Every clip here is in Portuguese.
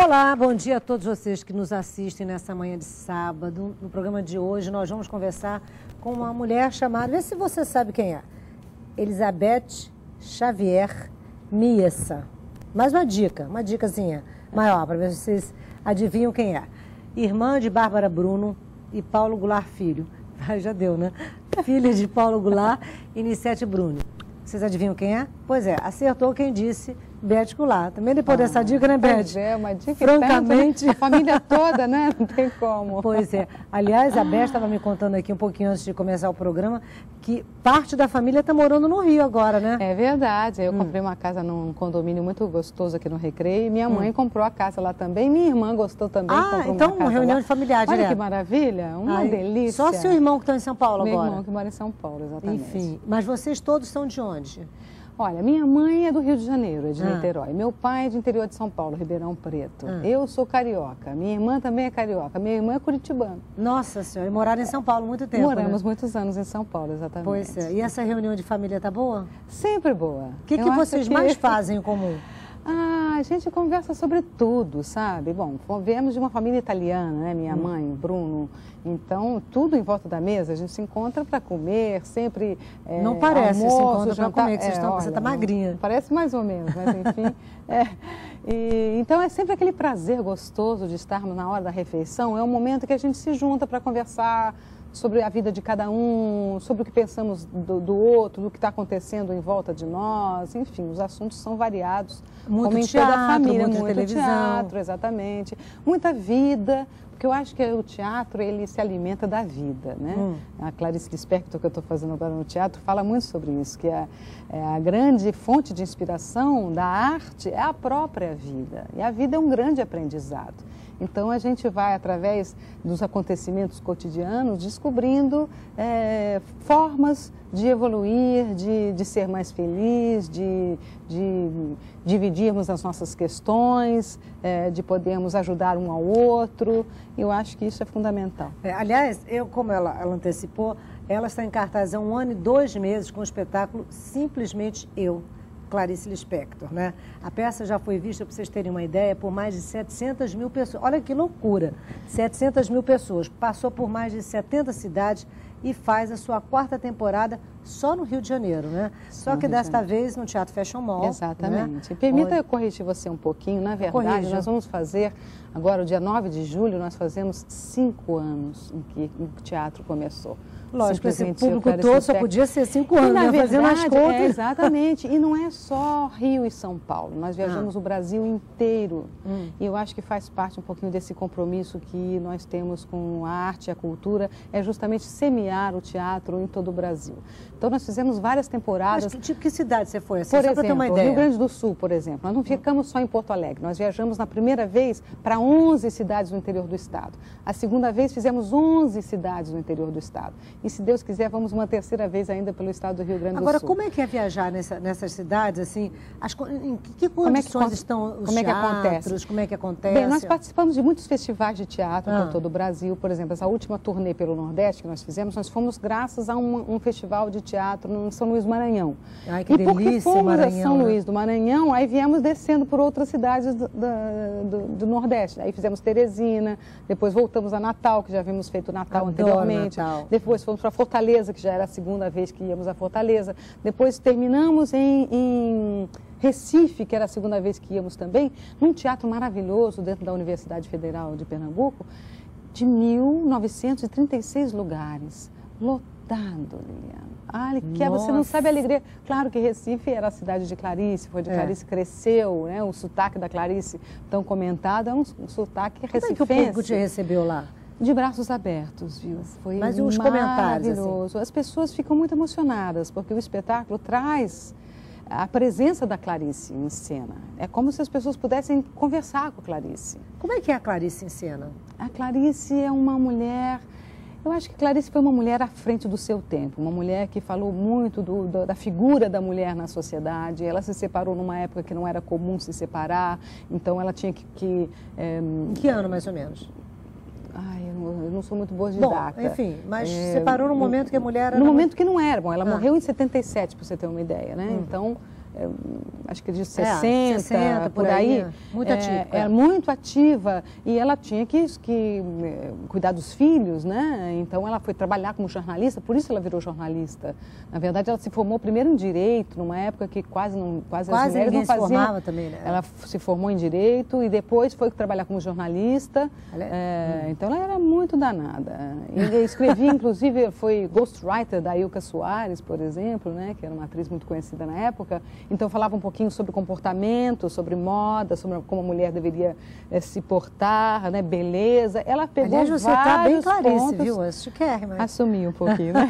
Olá, bom dia a todos vocês que nos assistem nessa manhã de sábado. No programa de hoje nós vamos conversar com uma mulher chamada, vê se você sabe quem é, Elizabeth Xavier Miessa. Mais uma dicasinha maior, para ver se vocês adivinham quem é. Irmã de Bárbara Bruno e Paulo Goulart Filho. Já deu, né? Filha de Paulo Goulart e Nicete Bruno. Vocês adivinham quem é? Pois é, acertou quem disse Beth Goulart. Também depois dessa dica, né, Beth? Pois é, uma dica francamente. Tanto, né? A família toda, né? Não tem como. Pois é. Aliás, a Beth estava me contando aqui um pouquinho antes de começar o programa que parte da família está morando no Rio agora, né? É verdade. Eu comprei uma casa num condomínio muito gostoso aqui no Recreio. E minha mãe comprou a casa lá também. Minha irmã gostou também. Comprou então uma casa reunião lá. de familiar Olha direto. que maravilha. Uma delícia. Só seu irmão que está em São Paulo Meu agora? Meu irmão que mora em São Paulo, exatamente. Enfim, mas vocês todos são de onde? Olha, minha mãe é do Rio de Janeiro, é de Niterói. Meu pai é de interior de São Paulo, Ribeirão Preto. Eu sou carioca. Minha irmã também é carioca. Minha irmã é curitibana. Nossa Senhora, e moraram em São Paulo há muito tempo, Moramos né? muitos anos em São Paulo, exatamente. Pois é. E essa reunião de família tá boa? Sempre boa. O que vocês mais fazem em comum? A gente conversa sobre tudo, sabe? Bom, viemos de uma família italiana, né? Minha mãe, Bruno. Então, tudo em volta da mesa, a gente se encontra para comer, sempre não parece, almoço, se encontra para jantar, comer, que você está magrinha. Parece mais ou menos, mas enfim. Então, é sempre aquele prazer gostoso de estarmos na hora da refeição. É um momento que a gente se junta para conversar sobre a vida de cada um, sobre o que pensamos do outro, do que está acontecendo em volta de nós, enfim, os assuntos são variados. Muito como em teatro, toda a família, muita televisão. Teatro, exatamente, muita vida, porque eu acho que o teatro, ele se alimenta da vida, né? A Clarice Lispector, que eu estou fazendo agora no teatro, fala muito sobre isso, que a grande fonte de inspiração da arte é a própria vida, e a vida é um grande aprendizado. Então, a gente vai, através dos acontecimentos cotidianos, descobrindo formas de evoluir, de ser mais feliz, de dividirmos as nossas questões, de podermos ajudar um ao outro. Eu acho que isso é fundamental. Aliás, como ela antecipou, ela está em cartaz há 1 ano e 2 meses com o espetáculo Simplesmente Eu, Clarice Lispector, né? A peça já foi vista, para vocês terem uma ideia, por mais de 700 mil pessoas. Olha que loucura! 700 mil pessoas. Passou por mais de 70 cidades e faz a sua 4ª temporada só no Rio de Janeiro, né? Só que desta vez no Teatro Fashion Mall. Exatamente. Né? Permita eu corrigir você um pouquinho. Na verdade, nós vamos fazer, agora o dia 9 de julho, nós fazemos 5 anos em que o teatro começou. Lógico, esse público todo só podia ser 5 anos, na verdade, fazendo as contas. Exatamente. E não é só Rio e São Paulo. Nós viajamos o Brasil inteiro. E eu acho que faz parte um pouquinho desse compromisso que nós temos com a arte e a cultura, é justamente semear o teatro em todo o Brasil. Então, nós fizemos várias temporadas. Mas que cidade você foi? Assim, por só exemplo, ter uma ideia. Rio Grande do Sul, por exemplo. Nós não ficamos só em Porto Alegre. Nós viajamos na primeira vez para 11 cidades no interior do estado. A segunda vez fizemos 11 cidades no interior do estado. E se Deus quiser, vamos uma 3ª vez ainda pelo estado do Rio Grande do Sul. Agora, como é que é viajar nessas cidades, assim? Em que condições estão os teatros? Como é que acontece? Bem, nós participamos de muitos festivais de teatro por todo o Brasil. Por exemplo, essa última turnê pelo Nordeste que nós fizemos, nós fomos graças a um festival de teatro em São Luís do Maranhão. Ai, que delícia, porque fomos Maranhão, a São Luís do Maranhão, aí viemos descendo por outras cidades do Nordeste. Aí fizemos Teresina, depois voltamos a Natal, que já havíamos feito Natal anteriormente. Natal. Depois fomos para Fortaleza, que já era a 2ª vez que íamos a Fortaleza. Depois terminamos em Recife, que era a 2ª vez que íamos também, num teatro maravilhoso dentro da Universidade Federal de Pernambuco, de 1.936 lugares, lotado, Liliana. Você não sabe a alegria. Claro que Recife era a cidade de Clarice, foi de Clarice cresceu, né? O sotaque da Clarice tão comentado é um sotaque recifense. Como é que o público te recebeu lá? De braços abertos, viu? Foi Mas os comentários, maravilhoso. As pessoas ficam muito emocionadas, porque o espetáculo traz a presença da Clarice em cena. É como se as pessoas pudessem conversar com a Clarice. Como é que é a Clarice em cena? A Clarice é uma mulher... Eu acho que Clarice foi uma mulher à frente do seu tempo, uma mulher que falou muito da figura da mulher na sociedade. Ela se separou numa época que não era comum se separar, então ela tinha que... Em que ano, mais ou menos? Eu não sou muito boa de data. Enfim, mas separou no momento que a mulher era... No momento que não era. Bom, ela morreu em 77, para você ter uma ideia, né? Então, acho que de 60 por aí. Muito ativa. Era muito ativa e ela tinha que cuidar dos filhos, né? Então ela foi trabalhar como jornalista, por isso ela virou jornalista. Na verdade, ela se formou primeiro em Direito, numa época que quase as mulheres não faziam. Se formava também, né? Ela se formou em Direito e depois foi trabalhar como jornalista. Então ela era muito danada. E escrevia, inclusive, foi ghostwriter da Ilka Soares, por exemplo, né? Que era uma atriz muito conhecida na época. Então falava um pouquinho sobre comportamento, sobre moda, sobre como a mulher deveria se portar, né? Beleza. Ela pegou Aliás, você está bem Clarice, pontos, viu? Chiquérrima. Assumi um pouquinho, né?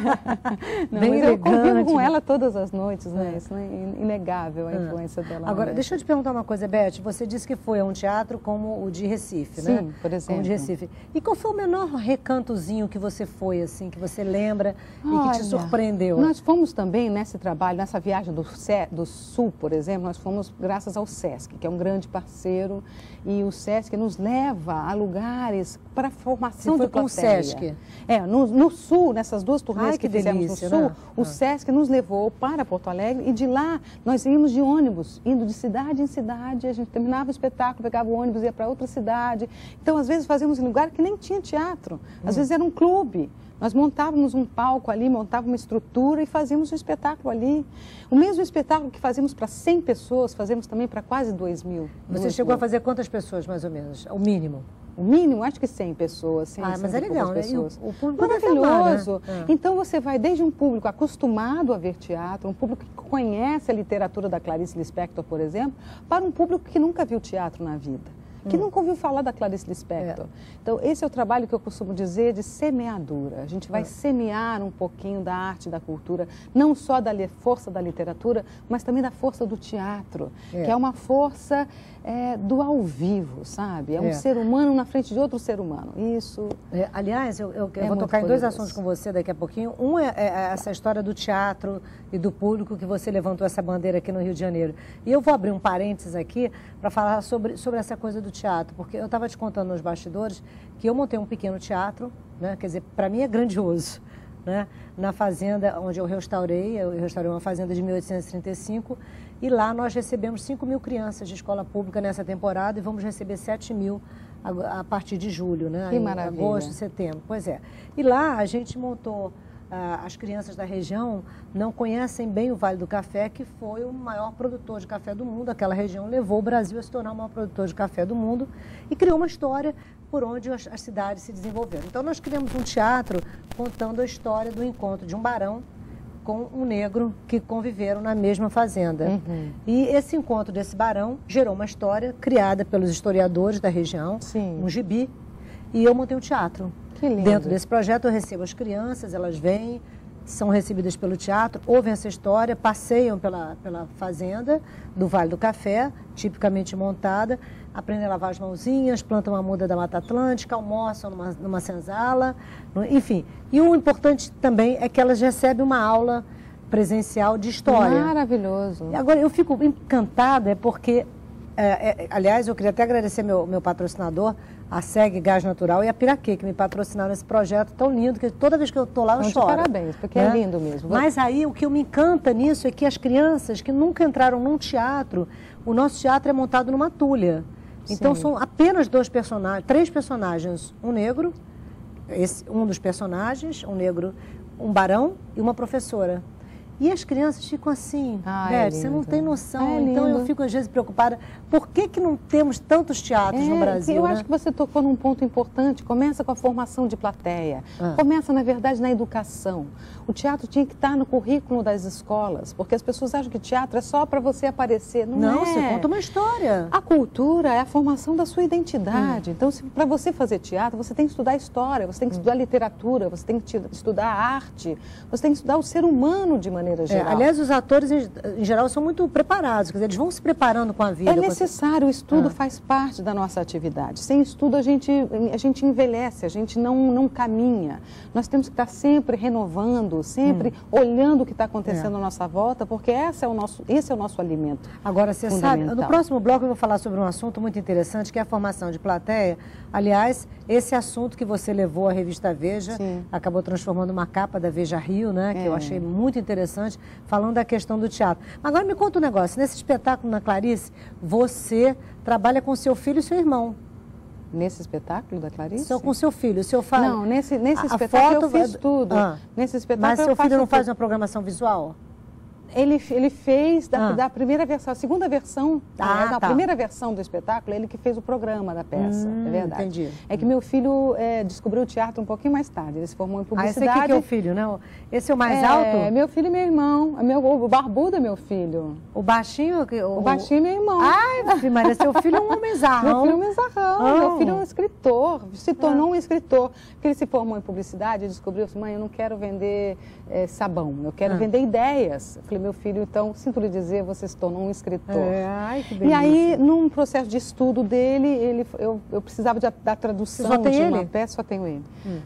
Não, bem mas elegante, eu convivo com ela todas as noites, né? Isso é inegável, a influência dela. Agora, deixa eu te perguntar uma coisa, Beth. Você disse que foi a um teatro como o de Recife, né? Sim, por exemplo. Como o de Recife. E qual foi o menor recantozinho que você foi, assim, que você lembra e que te surpreendeu? Nós fomos também nesse trabalho, nessa viagem do Sul, por exemplo, nós fomos graças ao SESC, que é um grande parceiro, e o SESC nos leva a lugares para a formação de plateia. Com o SESC? No Sul, nessas duas turnês que fizemos delícia, no Sul, né? o SESC nos levou para Porto Alegre e de lá nós íamos de ônibus, indo de cidade em cidade, a gente terminava o espetáculo, pegava o ônibus, ia para outra cidade. Então, às vezes, fazíamos em lugar que nem tinha teatro, às vezes era um clube. Nós montávamos um palco ali, montávamos uma estrutura e fazíamos um espetáculo ali. O mesmo espetáculo que fazíamos para 100 pessoas, fazemos também para quase 2.000. Você chegou a fazer quantas pessoas, mais ou menos? O mínimo? O mínimo, acho que 100 pessoas. 100, mas é legal, né? O público maravilhoso. Né? Então, você vai desde um público acostumado a ver teatro, um público que conhece a literatura da Clarice Lispector, por exemplo, para um público que nunca viu teatro na vida. Que nunca ouviu falar da Clarice Lispector. Então, esse é o trabalho que eu costumo dizer de semeadura. A gente vai semear um pouquinho da arte, da cultura, não só da força da literatura, mas também da força do teatro, que é uma força do ao vivo, sabe? É um ser humano na frente de outro ser humano. Isso. Aliás, eu vou tocar em dois assuntos com você daqui a pouquinho. Um é essa história do teatro e do público que você levantou essa bandeira aqui no Rio de Janeiro. E eu vou abrir um parênteses aqui para falar sobre essa coisa do teatro, porque eu estava te contando nos bastidores que eu montei um pequeno teatro, né? Quer dizer, para mim é grandioso, né? Na fazenda onde eu restaurei uma fazenda de 1835 e lá nós recebemos 5.000 crianças de escola pública nessa temporada e vamos receber 7.000 a partir de julho, né? Que maravilha. Agosto, setembro, pois é. E lá a gente montou, as crianças da região não conhecem bem o Vale do Café, que foi o maior produtor de café do mundo. Aquela região levou o Brasil a se tornar o maior produtor de café do mundo e criou uma história por onde as cidades se desenvolveram. Então, nós criamos um teatro contando a história do encontro de um barão com um negro que conviveram na mesma fazenda. E esse encontro desse barão gerou uma história criada pelos historiadores da região, um gibi, e eu montei um teatro. Que lindo. Dentro desse projeto eu recebo as crianças, elas vêm, são recebidas pelo teatro, ouvem essa história, passeiam pela fazenda do Vale do Café, tipicamente montada, aprendem a lavar as mãozinhas, plantam uma muda da Mata Atlântica, almoçam numa senzala, enfim. E o importante também é que elas recebem uma aula presencial de história. Maravilhoso. Agora, eu fico encantada porque, aliás, eu queria até agradecer meu patrocinador, a SEG Gás Natural e a Piraquê, que me patrocinaram esse projeto tão lindo, que toda vez que eu estou lá eu choro. Parabéns, porque é lindo mesmo. Mas aí o que me encanta nisso é que as crianças que nunca entraram num teatro, o nosso teatro é montado numa tulha. Então são apenas três personagens, um negro, um dos personagens, um negro, um barão e uma professora. E as crianças ficam assim, Beth, você não tem noção. Então eu fico às vezes preocupada, por que não temos tantos teatros no Brasil? Eu acho que você tocou num ponto importante, começa com a formação de plateia, começa na verdade na educação. O teatro tinha que estar no currículo das escolas, porque as pessoas acham que teatro é só para você aparecer, não é? Você conta uma história. A cultura é a formação da sua identidade, então para você fazer teatro, você tem que estudar história, você tem que estudar literatura, você tem que estudar arte, você tem que estudar o ser humano de maneira geral. Aliás, os atores, em geral, são muito preparados, quer dizer, eles vão se preparando com a vida. É necessário, o estudo faz parte da nossa atividade. Sem estudo, a gente envelhece, a gente não caminha. Nós temos que estar sempre renovando, sempre olhando o que está acontecendo à nossa volta, porque esse é o nosso alimento. Agora, você sabe, no próximo bloco eu vou falar sobre um assunto muito interessante, que é a formação de plateia. Aliás, esse assunto que você levou à revista Veja, acabou transformando uma capa da Veja Rio, né, que eu achei muito interessante. interessante, falando da questão do teatro. Agora me conta um negócio, nesse espetáculo na Clarice, você trabalha com seu filho e seu irmão. Nesse espetáculo da Clarice? Só com seu filho, o seu filho. Não, nesse espetáculo eu fiz tudo. Nesse espetáculo mas seu filho não faz uma programação visual? Ele fez da primeira versão, a segunda versão, a primeira versão do espetáculo, ele que fez o programa da peça, é verdade. Entendi. É que meu filho descobriu o teatro um pouquinho mais tarde, ele se formou em publicidade. Esse aqui que é o filho, né? Esse é o mais alto? É, meu filho e meu irmão, o barbudo é meu filho. O baixinho? O baixinho é meu irmão. Ai, Maria, seu filho é um homem zarrão. Meu filho é um zarrão, meu filho é um escritor, se tornou um escritor. Porque ele se formou em publicidade e descobriu assim, mãe, eu não quero vender sabão, eu quero vender ideias. Eu falei, meu filho, então, sinto lhe dizer, você se tornou um escritor. Ai, que delícia. E aí, num processo de estudo dele, eu precisava da tradução de uma peça, só tenho ele.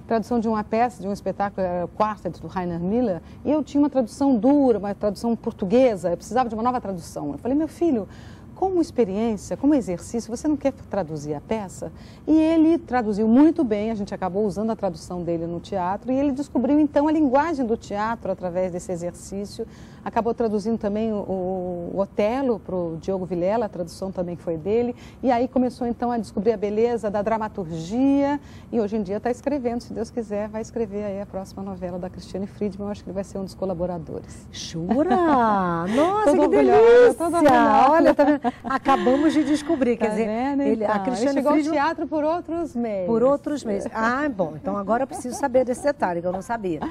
Tradução de uma peça, de um espetáculo, era o Quartet, do Rainer Miller, e eu tinha uma tradução dura, uma tradução portuguesa, eu precisava de uma nova tradução. Eu falei, meu filho, como experiência, como exercício, você não quer traduzir a peça? E ele traduziu muito bem, a gente acabou usando a tradução dele no teatro, e ele descobriu então a linguagem do teatro através desse exercício. Acabou traduzindo também o Otelo para o Diogo Vilela, a tradução também foi dele, e aí começou então a descobrir a beleza da dramaturgia, e hoje em dia está escrevendo, se Deus quiser, vai escrever aí a próxima novela da Cristiane Friedman, eu acho que ele vai ser um dos colaboradores. Jura? Nossa, que delícia! Olha, tá vendo? Acabamos de descobrir, quer dizer, a Cristiane chegou Friedman... ao teatro por outros meses. Por outros meses. Ah, bom, então agora eu preciso saber desse detalhe, que eu não sabia.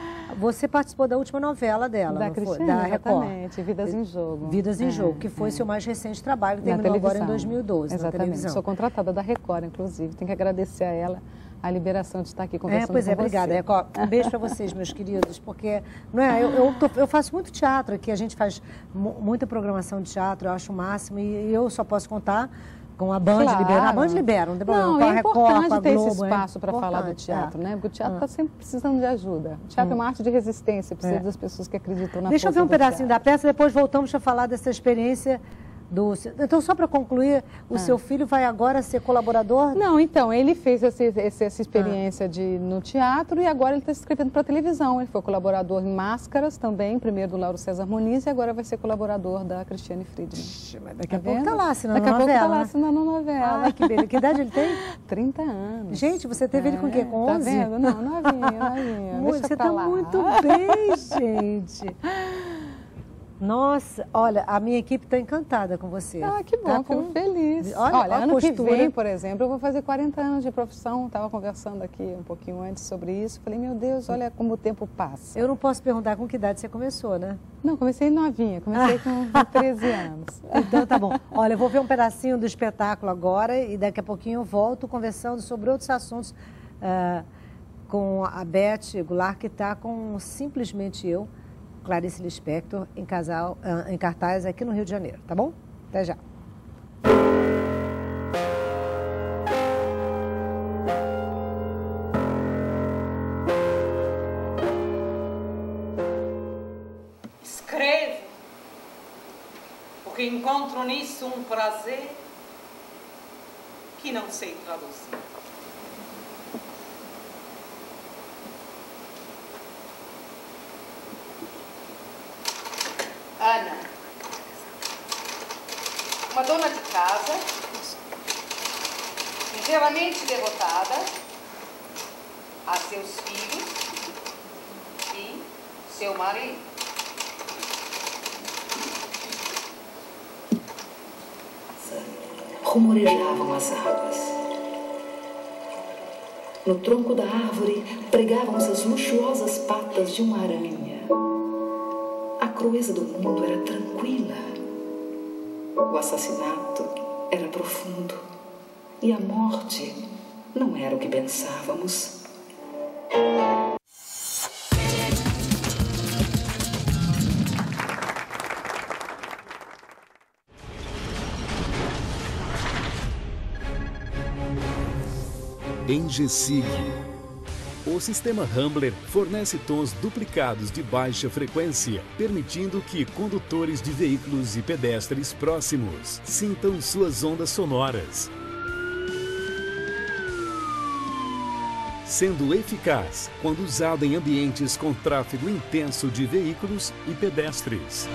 Você participou da última novela dela, da Cristiane, da Record. Exatamente, Vidas em Jogo. Vidas em Jogo, que foi seu mais recente trabalho, que terminou agora em 2012, exatamente. Na televisão. Sou contratada da Record, inclusive, tenho que agradecer a ela a liberação de estar aqui conversando com você. Obrigada, Record. Um beijo para vocês, meus queridos, porque não é, eu faço muito teatro aqui, a gente faz muita programação de teatro, eu acho o máximo, e eu só posso contar com a Band Libera. A Band libera, não tem problema. Não, é importante ter esse espaço para falar do teatro, né? Porque o teatro está sempre precisando de ajuda. O teatro é uma arte de resistência, precisa das pessoas que acreditam na Deixa eu ver um pedacinho da peça, depois voltamos a falar dessa experiência. Então, só para concluir, o seu filho vai agora ser colaborador? Não, então, ele fez essa experiência no teatro e agora ele está se inscrevendo para a televisão. Ele foi colaborador em Máscaras também, primeiro do Lauro César Muniz, e agora vai ser colaborador da Cristiane Friedman. Mas daqui a pouco está lá assinando novela. Daqui a pouco está lá assinando novela. Ai, que beleza. Que idade ele tem? 30 anos. Gente, você teve ele com o quê? Com 11? Tá vendo? Não, novinha. Você está muito bem, gente. Nossa, olha, a minha equipe está encantada com você. Ah, que bom, fico feliz. Olha, ano que vem, por exemplo, eu vou fazer 40 anos de profissão. Estava conversando aqui um pouquinho antes sobre isso. Falei, meu Deus, olha como o tempo passa. Eu não posso perguntar com que idade você começou, né? Não, comecei novinha, comecei com 13 anos. Então tá bom. Olha, eu vou ver um pedacinho do espetáculo agora e daqui a pouquinho eu volto conversando sobre outros assuntos com a Beth Goulart, que está com Simplesmente Eu, Clarice Lispector, em cartaz aqui no Rio de Janeiro, tá bom? Até já. Escrevo, porque encontro nisso um prazer que não sei traduzir. Ana, uma dona de casa, sinceramente devotada a seus filhos e seu marido. Rumorejavam as águas. No tronco da árvore pregavam-se as luxuosas patas de uma aranha. A crueza do mundo era tranquila. O assassinato era profundo. E a morte não era o que pensávamos. Engesig. O sistema Rambler fornece tons duplicados de baixa frequência, permitindo que condutores de veículos e pedestres próximos sintam suas ondas sonoras. sendo eficaz quando usado em ambientes com tráfego intenso de veículos e pedestres.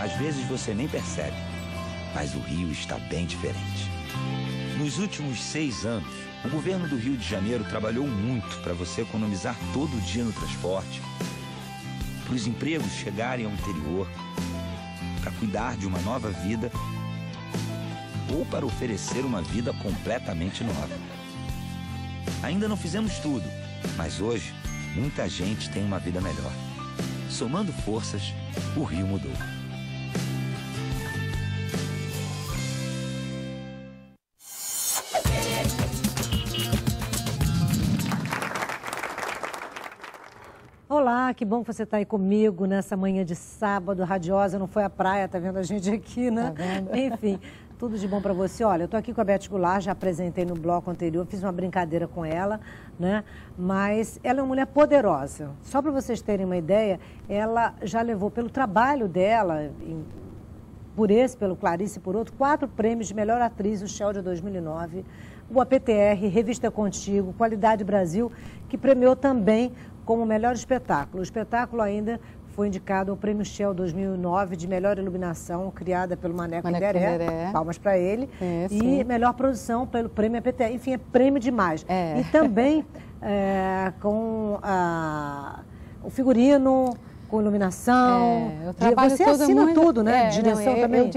Às vezes você nem percebe, mas o Rio está bem diferente. Nos últimos 6 anos, o governo do Rio de Janeiro trabalhou muito para você economizar todo dia no transporte, para os empregos chegarem ao interior, para cuidar de uma nova vida ou para oferecer uma vida completamente nova. Ainda não fizemos tudo, mas hoje muita gente tem uma vida melhor. Somando forças, o Rio mudou. Olá, que bom que você está aí comigo nessa manhã de sábado, radiosa, não foi à praia, tá vendo a gente aqui, né? Tá vendo? Enfim, tudo de bom para você. Olha, eu tô aqui com a Beth Goulart, já apresentei no bloco anterior, fiz uma brincadeira com ela, né? Mas ela é uma mulher poderosa. Só para vocês terem uma ideia, ela já levou pelo trabalho dela, pelo Clarice e por outro, 4 prêmios de melhor atriz, o Shell de 2009, o APTR, Revista Contigo, Qualidade Brasil, que premiou também como melhor espetáculo. O espetáculo ainda foi indicado ao Prêmio Shell 2009 de melhor iluminação, criada pelo Maneco Inderé, palmas para ele, e melhor produção pelo Prêmio APTR. Enfim, é prêmio demais. E também com o figurino, com iluminação. Eu trabalho você assina muito, tudo, né? Direção também?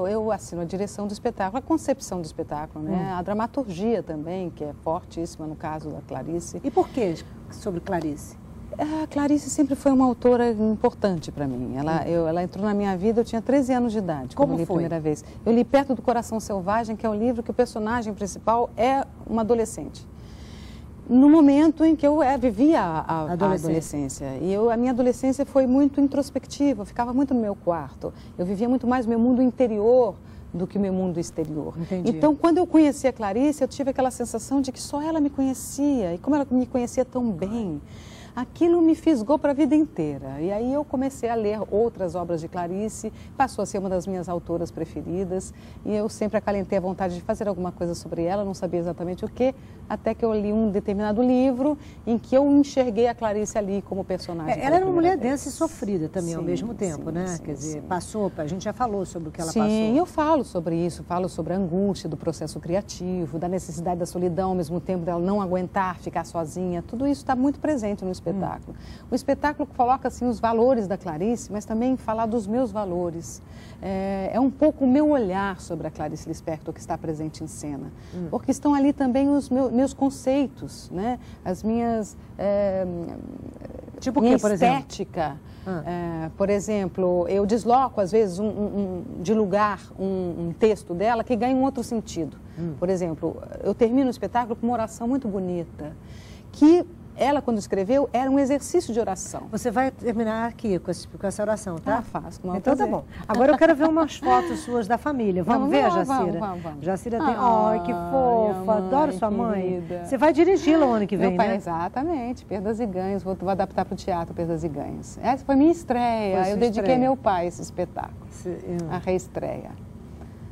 Eu assino a direção do espetáculo, a concepção do espetáculo, né? A dramaturgia também, que é fortíssima no caso da Clarice. E por que sobre Clarice? A Clarice sempre foi uma autora importante para mim. Ela entrou na minha vida, eu tinha 13 anos de idade, quando eu li a primeira vez. Eu li Perto do Coração Selvagem, que é um livro que o personagem principal é uma adolescente. No momento em que eu vivia a adolescência. E a minha adolescência foi muito introspectiva, eu ficava muito no meu quarto. Eu vivia muito mais o meu mundo interior do que o meu mundo exterior. Entendi. Então, quando eu conheci a Clarice, eu tive aquela sensação de que só ela me conhecia. E como ela me conhecia tão bem, aquilo me fisgou para a vida inteira. E aí eu comecei a ler outras obras de Clarice, passou a ser uma das minhas autoras preferidas. E eu sempre acalentei a vontade de fazer alguma coisa sobre ela, não sabia exatamente o quê, até que eu li um determinado livro em que eu enxerguei a Clarice ali como personagem. Ela era uma mulher densa e sofrida também ao mesmo tempo, né? Quer dizer, a gente já falou sobre o que ela passou. Sim, eu falo sobre isso, falo sobre a angústia do processo criativo, da necessidade da solidão, ao mesmo tempo dela não aguentar ficar sozinha. Tudo isso está muito presente no espetáculo. O espetáculo coloca assim os valores da Clarice, mas também falar dos meus valores. É um pouco o meu olhar sobre a Clarice Lispector que está presente em cena. Porque estão ali também os meus conceitos, né? As minhas... tipo minha o quê, por estética. Por exemplo, eu desloco, às vezes, de lugar um texto dela que ganha um outro sentido. Por exemplo, eu termino o espetáculo com uma oração muito bonita, que ela, quando escreveu, era um exercício de oração. Você vai terminar aqui com essa oração, tá? Faço. Então tá bom. Agora eu quero ver umas fotos suas da família. Vamos ver, Jacira? Vamos. Jacira tem... Ai, que fofa. Adoro sua mãe. Querida. Você vai dirigi-la o ano que vem, Meu pai, né? Exatamente. Perdas e Ganhos. Vou adaptar para o teatro Perdas e Ganhos. Essa foi minha estreia. Eu dediquei ao meu pai esse espetáculo. A reestreia.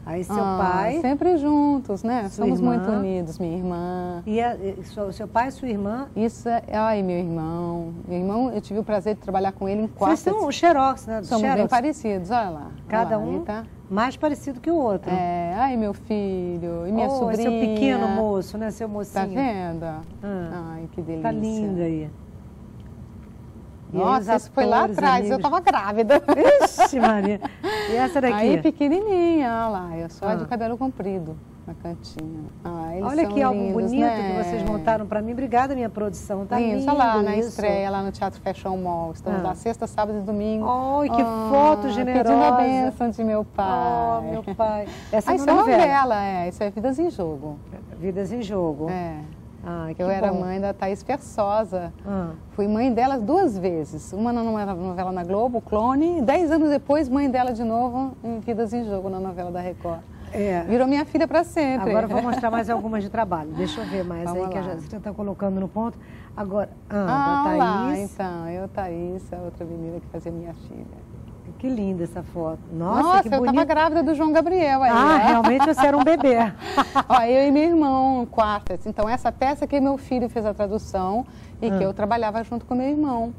Aí seu pai... Sempre juntos, né? Somos irmã. muito unidos, minha irmã. E seu pai e sua irmã? Isso ai, meu irmão. Meu irmão, eu tive o prazer de trabalhar com ele em 4... Vocês são o Xerox, né? Somos bem parecidos, olha lá. Cada olha lá, um tá? mais parecido que o outro. Ai, meu filho, e minha sobrinha. Seu pequeno moço, né? Seu mocinho. Tá vendo? Ai, que delícia. Tá linda aí. Nossa, isso foi lá atrás, amigos. Eu tava grávida. Ixi, Maria. E essa daqui? Aí, pequenininha, olha lá, eu só de cabelo comprido, na cantinha. Olha que álbum bonito, né? Que vocês montaram pra mim. Obrigada, minha produção. Tá lindo. Olha lá, na estreia, lá no Teatro Fashion Mall. Estamos lá sexta, sábado e domingo. Ai, que foto generosa. Pedindo a bênção de meu pai. Oh, meu pai. Essa isso é novela, isso é Vidas em Jogo. Vidas em Jogo. Ah, que eu era bom. mãe da Thaís Persosa. Fui mãe dela 2 vezes. Uma na novela na Globo, Clone, e 10 anos depois, mãe dela de novo em Vidas em Jogo, na novela da Record. Virou minha filha para sempre. Agora eu vou mostrar mais algumas de trabalho. Deixa eu ver mais. Vamos aí que lá. você já está colocando no ponto. Agora, Ah, da lá, Thaís. então, eu, Thaís, a outra menina que fazia minha filha. Que linda essa foto. Nossa, que eu bonito. estava grávida do João Gabriel aí. Ah, realmente você era um bebê. Ó, eu e meu irmão, quartas. Então, essa peça que meu filho fez a tradução e que eu trabalhava junto com meu irmão.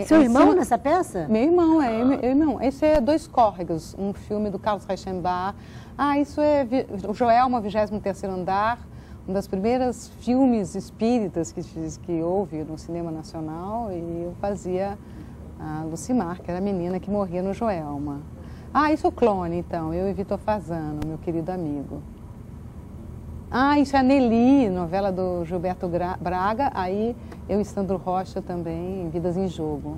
Seu irmão nessa peça? Meu irmão, meu irmão. Esse é Dois Córregos, um filme do Carlos Reichenbach. Isso é o Joelma, 23º Andar, um dos primeiros filmes espíritas que houve no cinema nacional, e eu fazia a Lucimar, que era a menina que morria no Joelma. Isso é o Clone, então, eu e Vitor Fasano, meu querido amigo. Isso é a Nelly, novela do Gilberto Braga, aí eu e Sandro Rocha também, em Vidas em Jogo.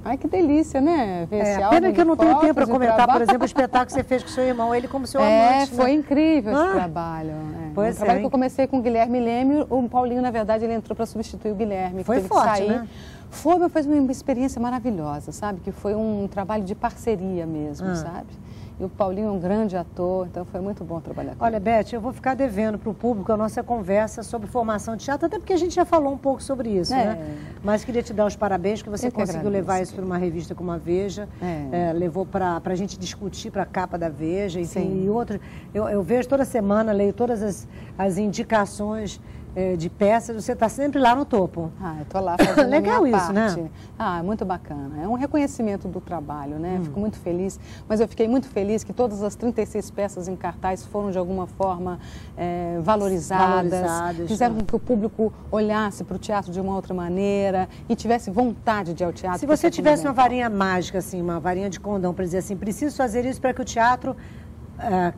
Ai, que delícia, né? Ver esse álbum pena que eu não tenho tempo para de comentar, trabalho. por exemplo, o espetáculo que você fez com seu irmão, ele como seu amante. Foi né? incrível esse trabalho. Pois um trabalho que eu comecei com o Guilherme Leme, o Paulinho, na verdade, ele entrou para substituir o Guilherme. Foi teve forte, que sair. né? Foi uma experiência maravilhosa, sabe? Que foi um trabalho de parceria mesmo, sabe? E o Paulinho é um grande ator, então foi muito bom trabalhar com ele. Olha, Beth, eu vou ficar devendo para o público a nossa conversa sobre formação de teatro, até porque a gente já falou um pouco sobre isso, né? Mas queria te dar os parabéns que você conseguiu levar isso para uma revista como a Veja, levou para a gente discutir para a capa da Veja, enfim, e outros. Eu vejo toda semana, leio todas as indicações de peças, você está sempre lá no topo. Eu estou lá fazendo Legal a minha isso, parte. né? É muito bacana. É um reconhecimento do trabalho, né? Fico muito feliz, mas eu fiquei muito feliz que todas as 36 peças em cartaz foram de alguma forma valorizadas, fizeram com que o público olhasse para o teatro de uma outra maneira e tivesse vontade de ir ao teatro. Se você tivesse uma varinha mágica, assim, uma varinha de condão para dizer assim, preciso fazer isso para que o teatro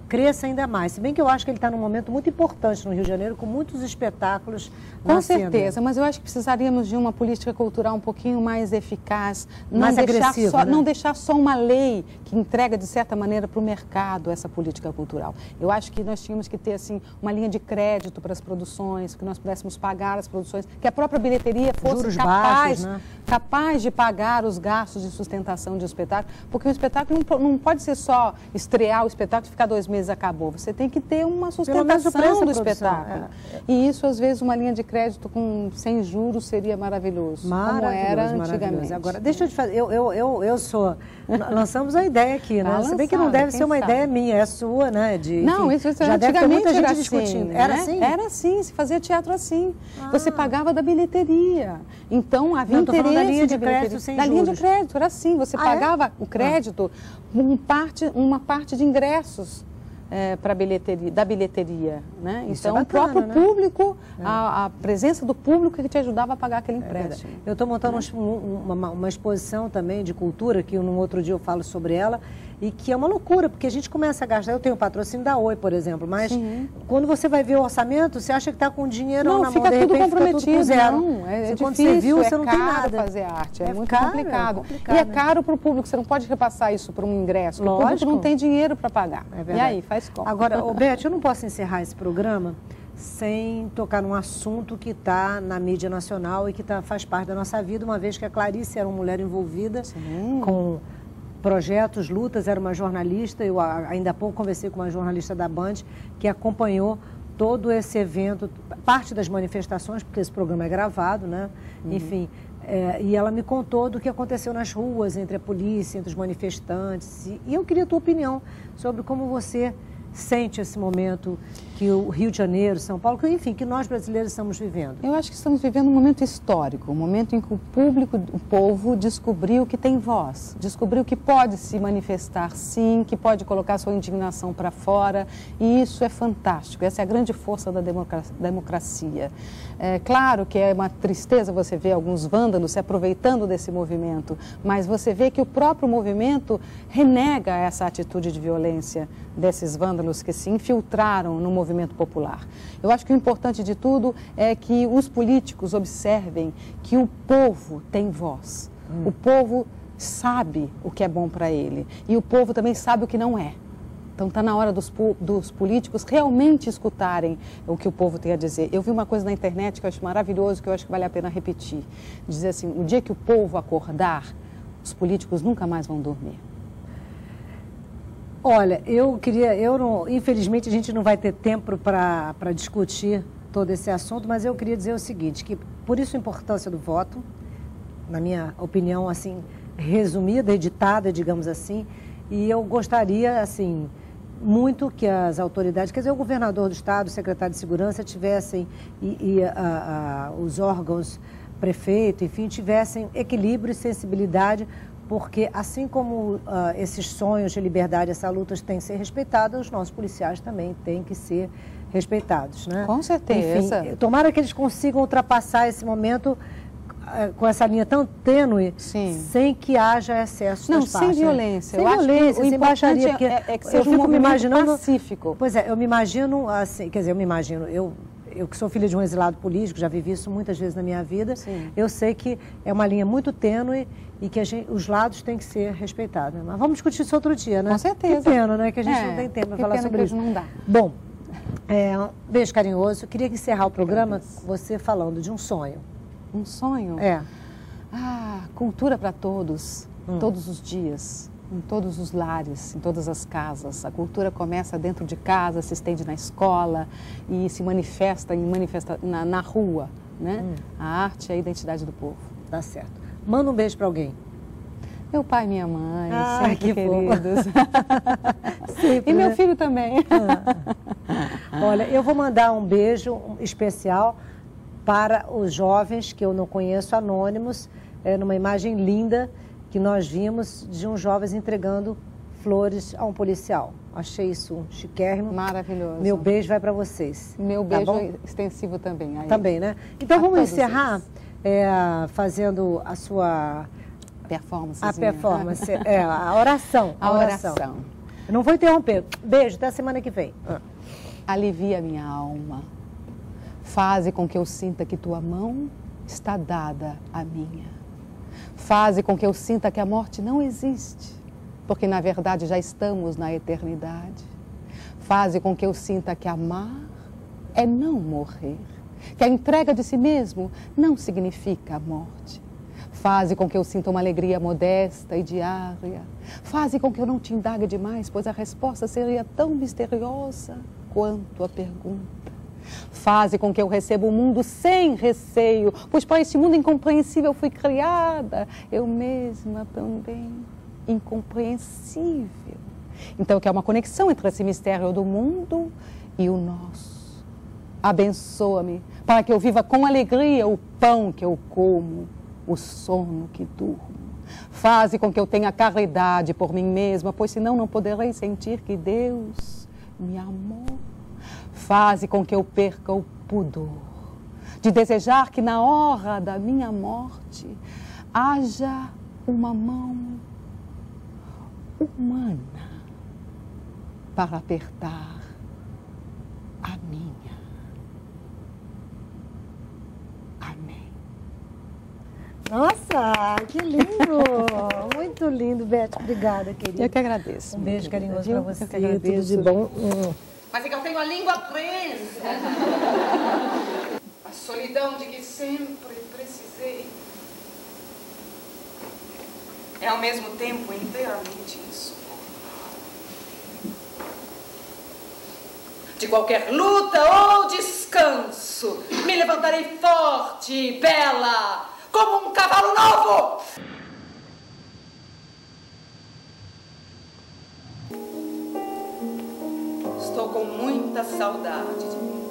cresça ainda mais. Se bem que eu acho que ele está num momento muito importante no Rio de Janeiro, com muitos espetáculos nascendo. Com certeza, mas eu acho que precisaríamos de uma política cultural um pouquinho mais eficaz, mais agressiva, né? Não deixar só uma lei que entrega, de certa maneira, para o mercado essa política cultural. Eu acho que nós tínhamos que ter, assim, uma linha de crédito para as produções, que nós pudéssemos pagar as produções, que a própria bilheteria fosse capaz de pagar os gastos de sustentação de um espetáculo, porque o espetáculo não pode ser só estrear o espetáculo, ficar 2 meses e acabou. Você tem que ter uma sustentação do espetáculo. E isso, às vezes, uma linha de crédito sem juros seria maravilhoso. Como era antigamente. Agora, deixa eu te fazer, lançamos a ideia aqui, né? Se bem que não deve ser uma ideia minha, é sua, né? Não, enfim, isso já deve ter muita gente assim, discutindo. Né? Era assim? Era assim, se fazia teatro assim. Você pagava da bilheteria. Então, havia interesse da linha de crédito sem juros. Da linha de crédito, era assim. Você pagava o crédito, uma parte de ingressos para da bilheteria, né? Então, o próprio público, a presença do público que te ajudava a pagar aquele empréstimo. Eu estou montando uma exposição também de cultura, que num outro dia eu falo sobre ela, e que é uma loucura, porque a gente começa a gastar. Eu tenho o patrocínio da Oi, por exemplo, mas quando você vai ver o orçamento, você acha que está com dinheiro na mão, de repente comprometido, fica tudo com zero. Não, é quando difícil, você viu, você não tem caro nada. Fazer arte, é muito caro, complicado. E é caro para o público, você não pode repassar isso para um ingresso, porque o público não tem dinheiro para pagar. E aí, faz como? Agora, Beth, eu não posso encerrar esse programa sem tocar num assunto que está na mídia nacional e que faz parte da nossa vida, uma vez que a Clarice era uma mulher envolvida com projetos, lutas, era uma jornalista. Eu ainda há pouco conversei com uma jornalista da Band que acompanhou todo esse evento, parte das manifestações, porque esse programa é gravado, né? Enfim, e ela me contou do que aconteceu nas ruas, entre a polícia, entre os manifestantes. E eu queria a tua opinião sobre como você sente esse momento que o Rio de Janeiro, São Paulo, enfim, que nós brasileiros estamos vivendo. Eu acho que estamos vivendo um momento histórico, um momento em que o povo descobriu que tem voz, descobriu que pode se manifestar sim, que pode colocar sua indignação para fora, e isso é fantástico, essa é a grande força da democracia. É claro que é uma tristeza você ver alguns vândalos se aproveitando desse movimento, mas você vê que o próprio movimento renega essa atitude de violência desses vândalos que se infiltraram no movimento popular. Eu acho que o importante de tudo é que os políticos observem que o povo tem voz. O povo sabe o que é bom para ele e o povo também sabe o que não é. Então está na hora dos políticos realmente escutarem o que o povo tem a dizer. Eu vi uma coisa na internet que eu acho maravilhoso, que eu acho que vale a pena repetir. Dizer assim, o dia que o povo acordar, os políticos nunca mais vão dormir. Olha, infelizmente a gente não vai ter tempo para discutir todo esse assunto, mas eu queria dizer o seguinte, que por isso a importância do voto, na minha opinião, assim, resumida, editada, digamos assim, e eu gostaria, assim, muito que as autoridades, quer dizer, o governador do estado, o secretário de segurança tivessem, os órgãos, prefeito, enfim, tivessem equilíbrio e sensibilidade, porque assim como esses sonhos de liberdade, essas lutas têm que ser respeitadas, os nossos policiais também têm que ser respeitados, né? Com certeza. Enfim, tomara que eles consigam ultrapassar esse momento com essa linha tão tênue, sim, sem que haja excesso das partes. Sem violência. Sem violência, sem baixaria. É que seja um movimento pacífico. Pois é, eu me imagino, assim, quer dizer, eu que sou filha de um exilado político, já vivi isso muitas vezes na minha vida, sim, eu sei que é uma linha muito tênue e que os lados têm que ser respeitados. Mas vamos discutir isso outro dia, né? Com certeza. Que pena, né? Que a gente não tem tempo para falar sobre isso. Não dá. Bom, um beijo carinhoso. Eu queria encerrar o programa você falando de um sonho. Um sonho? É. Cultura para todos, todos os dias, em todos os lares, em todas as casas. A cultura começa dentro de casa, se estende na escola e se manifesta na rua, né? A arte é a identidade do povo. Tá certo. Manda um beijo para alguém. Meu pai e minha mãe, sempre queridos. Sempre, e meu filho também. Olha, eu vou mandar um beijo especial para os jovens que eu não conheço, anônimos, numa imagem linda que nós vimos de uns jovens entregando flores a um policial. Achei isso chiquérrimo. Maravilhoso. Meu beijo vai para vocês. Meu beijo é extensivo também. Também, né? Então vamos encerrar fazendo a sua... performance. A performance, a oração. A oração. Eu não vou interromper. Beijo, até a semana que vem. Alivia minha alma. Faze com que eu sinta que tua mão está dada à minha. Faze com que eu sinta que a morte não existe, porque na verdade já estamos na eternidade. Faze com que eu sinta que amar é não morrer, que a entrega de si mesmo não significa a morte. Faze com que eu sinta uma alegria modesta e diária. Faze com que eu não te indague demais, pois a resposta seria tão misteriosa quanto a pergunta. Faze com que eu receba o mundo sem receio, pois para este mundo incompreensível fui criada, eu mesma também incompreensível. Então, que é uma conexão entre esse mistério do mundo e o nosso. Abençoa-me para que eu viva com alegria o pão que eu como, o sono que durmo. Faze com que eu tenha caridade por mim mesma, pois senão não poderei sentir que Deus me amou. Faze com que eu perca o pudor de desejar que na hora da minha morte haja uma mão humana para apertar a minha. Amém. Nossa, que lindo! Muito lindo, Beth. Obrigada, querida. Eu que agradeço. Um beijo carinhoso para você. Eu que agradeço. Tudo de bom. Mas é que eu tenho a língua presa. A solidão de que sempre precisei é ao mesmo tempo inteiramente insuportável. De qualquer luta ou descanso, me levantarei forte e bela, como um cavalo novo. Estou com muita saudade de mim.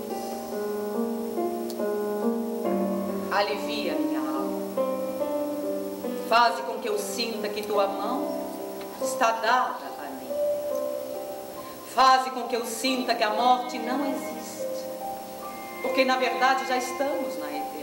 Alivia minha alma. Faze com que eu sinta que tua mão está dada a mim. Faze com que eu sinta que a morte não existe, porque na verdade já estamos na eternidade.